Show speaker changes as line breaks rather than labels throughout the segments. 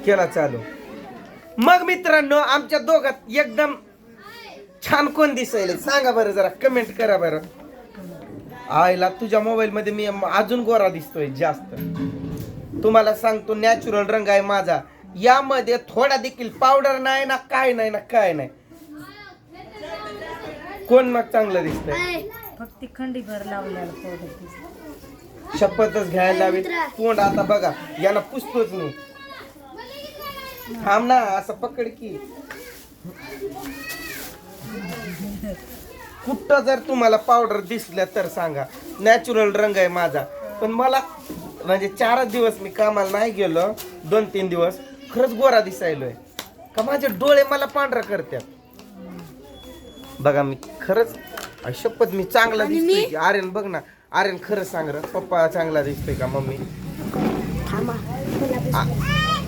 केला चालू. मग मित्रांनो आमच्या दोघात एकदम छान कोण दिसायला सांगा बरं, जरा कमेंट करा बरं. आईला तुझ्या मोबाईल मध्ये मी अजून गोरा दिसतोय जास्त. तुम्हाला सांगतो नॅचरल रंग आहे माझा. यामध्ये थोडा देखील पावडर नाही ना, काय नाही ना, काय नाही. कोण मग चांगलं दिसतंय?
फक्त खंडीभर लावलेलं पावडर दिसतं.
शपथच घ्यायला लावी. तोंड आता बघा याला पुसतोच मी. थांब ना, असं पकड की. कुठं जर तुम्हाला पावडर दिसल्या तर सांगा. नॅचरल रंग आहे माझा. पण मला म्हणजे 4 दिवस मी कामाला नाही गेलो, 2-3 दिवस खरंच गोरा दिसायलोय का माझे डोळे मला पांढरा करतात. बघा मी खरंच शपथ मी चांगला दिसतोय. आर्यन बघ ना, आर्यन खरं सांग र, पप्पा चांगला दिसतोय का मम्मी?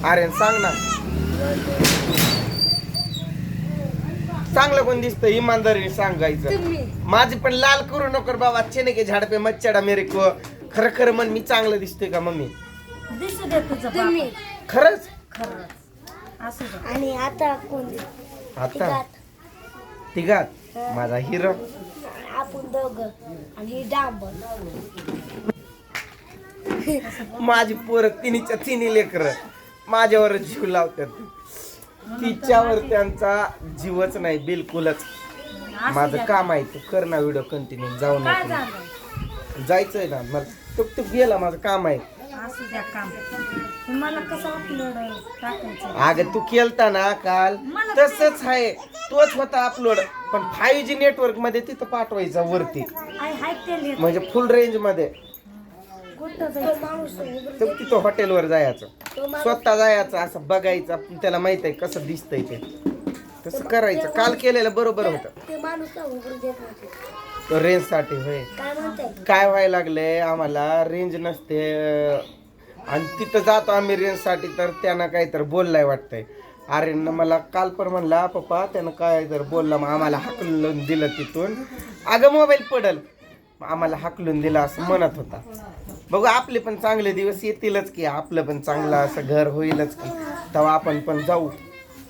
आर्यन सांग ना, चांगलं कोण दिसतंय इमानदारीने सांगायचं. माझी पण लाल करू नको बाबा. चेने के झाड पे मच्छडा मेरे को. खरं खरं मन मी चांगलं दिसतोय का मम्मी?
दिसू दे तुझं बाबा.
खरंच
खरंच असू दे.
आणि आता कोण
आता तिघात माझा हिरो
आपण दोघं आणि हे डांबर.
माझी पोरं तिन्हीच्या तिन्ही लेकर माझ्यावर जीव लावतात. तिच्यावर त्यांचा जीवच नाही बिलकुलच. माझं काम आहे, तू कर ना व्हिडिओ कंटिन्यू. जाऊ
काय
नको,
झालं?
जायचंय ना मला. तू गेला, माझं काम आहे.
असू द्या काम. तुम्हाला कसं अपलोड टाकायचं?
अगं तू केलता ना काल, तसंच आहे. तोच होता अपलोड, पण 5G नेटवर्क मध्ये तिथं पाठवायचा वरती,
हाय ते
म्हणजे फुल रेंज मध्ये.
कुठं जायचं?
तर तिथं हॉटेलवर जायचं, स्वतः जायचं, असं बघायचं. त्याला माहित आहे कसं दिसतंय ते, तसं करायचं. काल केलेलं बरोबर होतं.
ते माणूस का उघडू देत नव्हते.
रेंज साठी होय.
काय म्हणताय?
काय व्हायला लागलंय, आम्हाला रेंज नसते आणि तिथं जातो आम्ही रेंज साठी, तर त्यानं काहीतरी बोललाय वाटतंय. आर्यन मला काल पण म्हणला पप्पा त्यानं काय तर बोलला, मग आम्हाला हाकलून दिलं तिथून. अगं मोबाईल पडल, आम्हाला हाकलून दिला असं म्हणत होता. बघू आपले पण चांगले दिवस येतीलच की, आपलं पण चांगलं असं घर होईलच की, तेव्हा आपण पण जाऊ.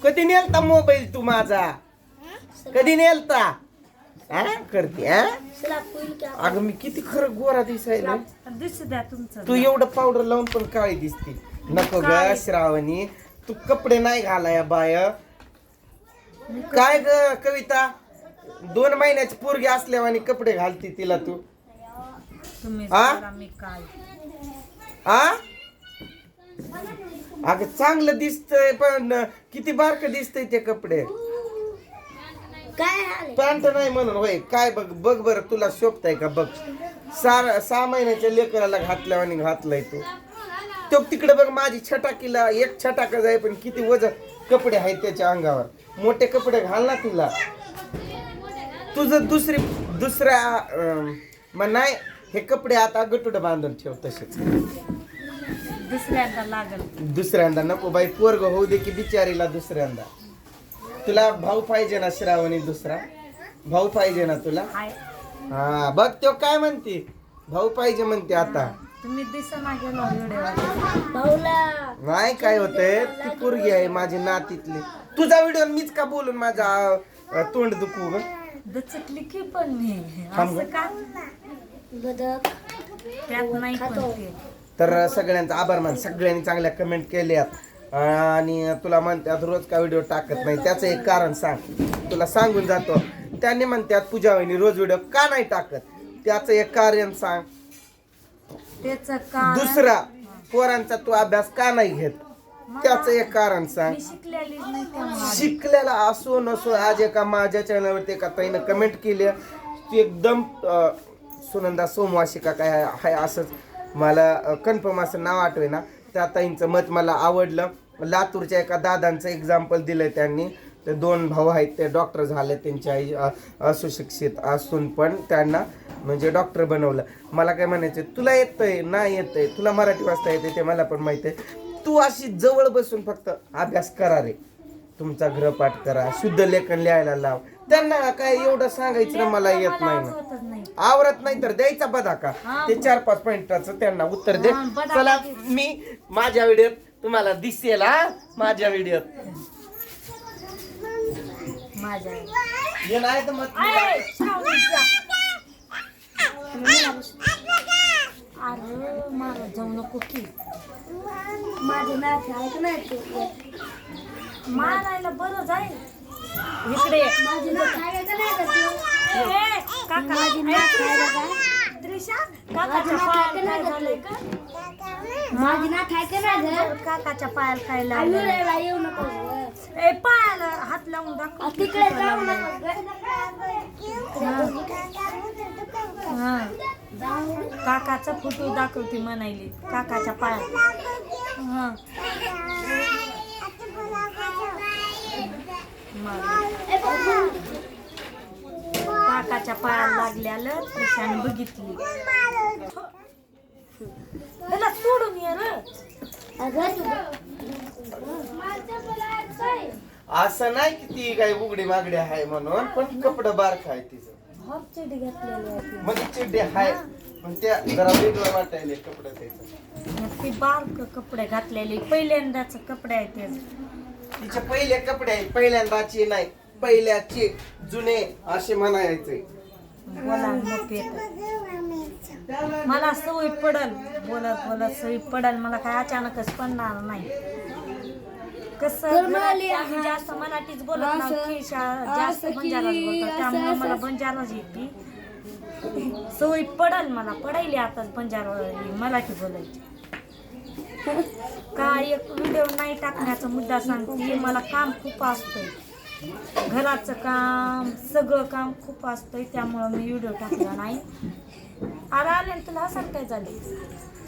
कधी नेलता मोबाईल तू माझा? कधी नेलता? करते अगं मी किती खरं गोरा दिसायला.
दिसू द्या तुमचं.
तू एवढं पावडर लावून पण काळी दिसते. नको ग श्रावणी, तू कपडे नाही घालाया बाय. काय ग कविता, 2 महिन्याची पोरगी असल्यावानी कपडे घालती तिला तू?
तुम्ही
आ?
मी काय
अगं चांगलं दिसतंय, पण किती बारक दिसतंय ते कपडे.
काय
पॅन्ट नाही म्हणून होय. काय बघ बघ बरं, तुला शोभताय का बघ. 6 महिन्याच्या लेकराला घातल्यावानी घातलाय तू. तो तिकडे बघ, माझी छटाकीला एक छटाकच आहे, पण किती वजन कपडे आहेत त्याच्या अंगावर. मोठे कपडे घाल ना तिला. तुझं दुसऱ्या मग नाही, हे कपडे आता गटुड बांधून ठेव तसेच.
दुसऱ्यांदा लागल.
दुसऱ्यांदा नको बाई, पोरग होऊ दे की बिचारीला दुसऱ्यांदा. तुला भाऊ पाहिजे ना श्रावणी? दुसरा भाऊ पाहिजे ना तुला? हा बघ तो काय म्हणते, भाऊ पाहिजे म्हणते आता.
तुम्ही दिसना गेलो व्हिडिओ.
भाऊला
नाही काय होतंय, ती पोरगी आहे माझी नातीतली. तुझा व्हिडिओ मीच का बोलून माझा तोंड दुखू ग?
दचकली की पण मी
थांब
असं का
बदक
त्यात नाही पण ते.
तर सगळ्यांचा आभार मान. सगळ्यांनी चांगल्या कमेंट केल्यात आणि तुला म्हणतात रोज का व्हिडिओ टाकत नाही, त्याचं एक कारण सांग. तुला सांगून जातो. त्यांनी म्हणतात पूजा वहिनी रोज व्हिडिओ का नाही टाकत, त्याचं एक कारण सांग.
त्याचं कारण
दुसरा, पोरांचा तू अभ्यास का नाही घेत, त्याचं एक कारण सांग.
मी शिकलेलीच नाही त्यामुळे.
शिकलेला असो नसो, आज एका माझ्या चॅनलवरती एका ताईनं कमेंट केली, एकदम सुनंदा सोमवाशिका काय आहे असंच, मला कन्फर्म असं नाव आठवे ना. त्या ताईंचं मत मला आवडलं. लातूरच्या एका दादांचं एक्झाम्पल दिलंय त्यांनी. ते 2 भाऊ आहेत, ते डॉक्टर झाले. त्यांची आई असुशिक्षित असून पण त्यांना म्हणजे डॉक्टर बनवलं. मला काय म्हणायचं, तुला येतंय नाही येतंय, तुला मराठी वाचता येते ते मला पण माहिती आहे. तू अशी जवळ बसून फक्त अभ्यास करा रे, तुमचा गृहपाठ करा, शुद्ध लेखन लिहायला लाव. त्यांना काय एवढं सांगायचं ना, मला येत नाही ना, आवरत नाही तर द्यायचा बधा का ते 4-5 पॉइंटाचं त्यांना उत्तर दे. चला मी माझ्या व्हिडिओत तुम्हाला दिसेल हा माझ्या व्हिडिओत.
माझ्या
ये नाही तर मग
अरे मारा जाऊ नको की
माझे नाते आहेत ना ते
मारायला बरं जाईल इकडे ये.
माझे नात आहे का नाही का ते?
ए, काका
माझी नात आहे का?
त्रिशा काकाच्या पायाला काय झालंय का
माझी नात आहे का नाही गं?
काकाच्या पायाला काय
आम्ही
लागलं
राहायला येऊ नको गं.
ए पायाला हात लावून दाखव
तिकडे जाऊ नको गं.
हा काकाचा फोटो दाखवते म्हणायली काकाच्या पायात. हा काकाच्या पायाला लागल्याला त्रिशाने बघितली. त्याला सोडून ये रे.
असं नाही की ती काही उघडी मागडी आहे म्हणून, पण कपडं बारक आहे तिचं.
हाफ चड्डी घातलेली आहे ती.
मध्ये चिड्डे आहे पण त्या जरा वेगळं वाटायले कपडं त्याचं.
ती बारक कपडे घातलेली पहिल्यांदाच कपडे आहेत ते.
तिचे पहिले कपडे आहेत, पहिल्यांदाचे नाही, पहिल्याचे जुने असे म्हणायचे.
बोला मग येतं. मला सवय पडल बोलत बोलत सवय पडल. मला काय अचानकच पडणार नाही. कसं आम्ही जास्त मराठीच बोलत नाही, जास्त बंजाराच बोलतात त्यामुळे मला बंजाराच येते. सवय पडल मला पडायली आताच बंजारा मराठी बोलायची. काय एक व्हिडिओ नाही टाकण्याचा मुद्दा सांगते. मला काम खूप असतंय, घराचं काम सगळं काम खूप असतंय त्यामुळं मी व्हिडिओ टाकला नाही. अरे आले ना तुला असं काय झाले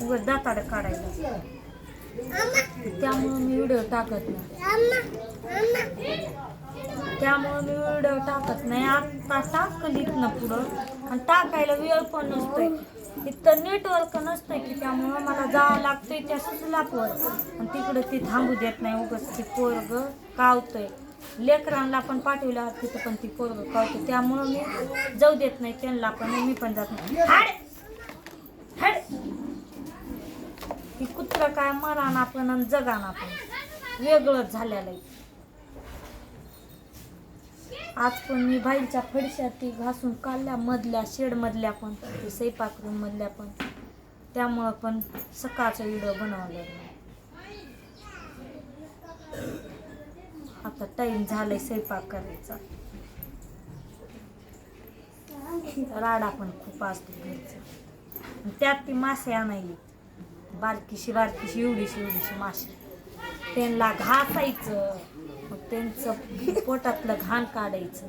उगाच दाताड काढायला त्यामुळं मी व्हिडिओ टाकत नाही. आता टाकलीत ना पुढं आणि टाकायला वेळ पण नसतोय. इथं नेटवर्क नसतंय की त्यामुळं मला जावं लागतंय त्या स्लॅपवर आणि तिकडं ती थांबू देत नाही. उगाच ती पोरग कावतंय. लेकरांना पण पाठवलं तिथं पण ती पोरग कावते त्यामुळं मी जाऊ देत नाही त्यांना पण. मी पण जात नाही. ही कुत्र काय मराना पण आणि जगाना पण वेगळंच झालेलं आहे. आज पण मी बाईच्या फडशा ती घासून काढल्या मधल्या शेड मधल्या पण ते स्वयंपाक रूम मधल्या पण त्यामुळं पण सकाळचा व्हिडिओ बनवला. आता टाइम झालाय स्वयंपाक करायचा. राडा पण खूप असतो घरचा. त्यात ती मासे आणायली बारकीशी बारकीशी एवढीशी मासे त्यांना घासायचं. मग त्यांचं पोटातलं घाण काढायचं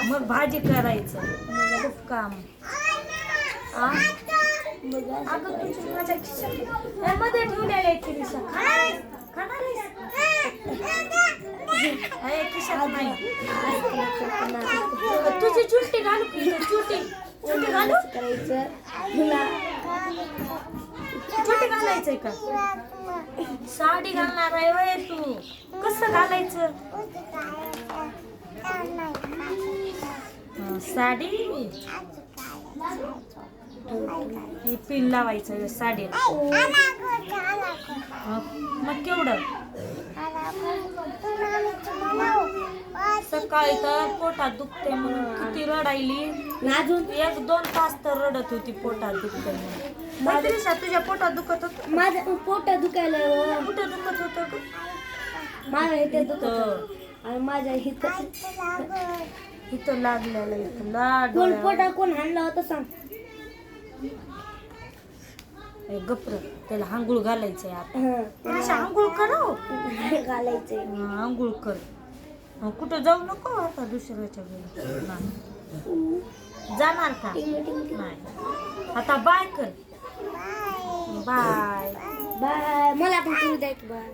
मग भाजी करायचं. खूप काम. अगं तुझी माझ्या खिशात मध्ये ठेवलेल्या आहेत खिशा खाणार खिशात नाही. तुझी चुट्टी घालू की चुट्टी घालू चुट्टी घालायचंय का? साडी घालणार आहे वय तू. कसं घालायचं साडी? हे पिन लावायचं साडीला. मग केवढं सकाळी तर पोटात दुखते म्हणून किती रडायली. अजून 1-2 तास तर रडत होती पोटात दुखते म्हणून. तुझ्या पोटात दुखत होत?
माझं पोटात दुखायला
कुठं दुखत होत?
माझ्या इथे दुखत आणि माझ्या
इथं लागलेलं इथं
कोण पोटा कोण हाणला होता सांग.
गप्र त्याला आंघोळ घालायचंय आता. आंघोळ करो
घालायचंय.
आंघोळ कर. कुठं जाऊ नको आता दुसऱ्याच्या घरी. नाही जाणार का? नाही आता बाय कर. Bye
bye. मला पण करू द्या बाय.